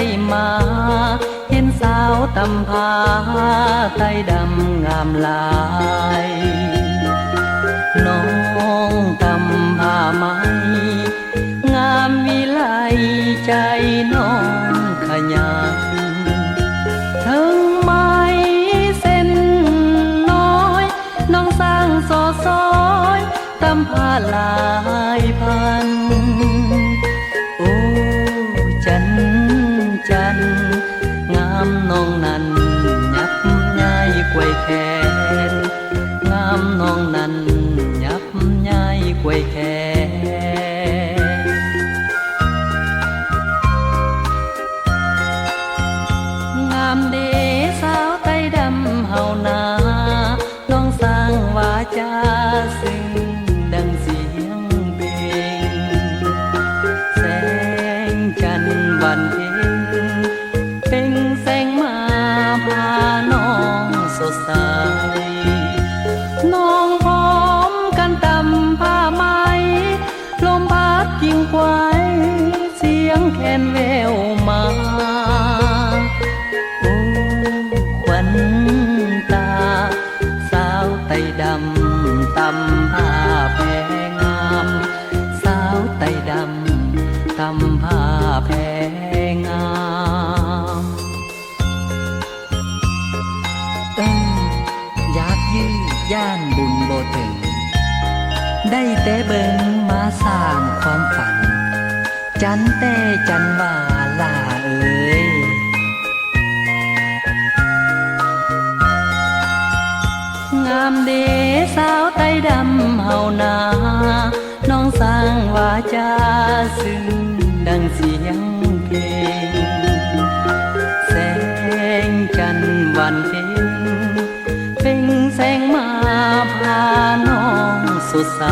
ได้มาเห็นสาวตำพาไต้ดำงามหลายน้องตำผ้าไหมงามวิไลใจน้องขยันถึงไม้เส้นน้อยน้องสร้างสอซอยตำผ้าหลายพันโอ้จันจันงามน้องนั้นยับย้ายกวยแขนงามน้องนั้นยับย้ายกวยแขนงามเดสาวไต้ดำเฮานาน้องสร้างวาจาซึ่งดังเสียงเพลงแสงจันทร์วันเพ็ญเป่งแสงมาพาน้องสดใสน้องพร้อมกันตำผ้าไหมลมพัดกิ่งควายเสียงแคนแววมาโอ้ขวัญตาสาวไต้ดำตำผ้าแพงามสาวไต้ดำตำผ้าแพงามอยากยื้อย่านบุญโบถึงได้แต่เบิ่งมาสร้างความฝันจันแต่จันว่าลาเอ๋ยงามเดสาวไต้ดำเฮานาน้องสร้างวาจาซึ่งดังเสียงเพลงแสงจันทร์วันเพ็ญเป่งแสงมาพาน้องสดใส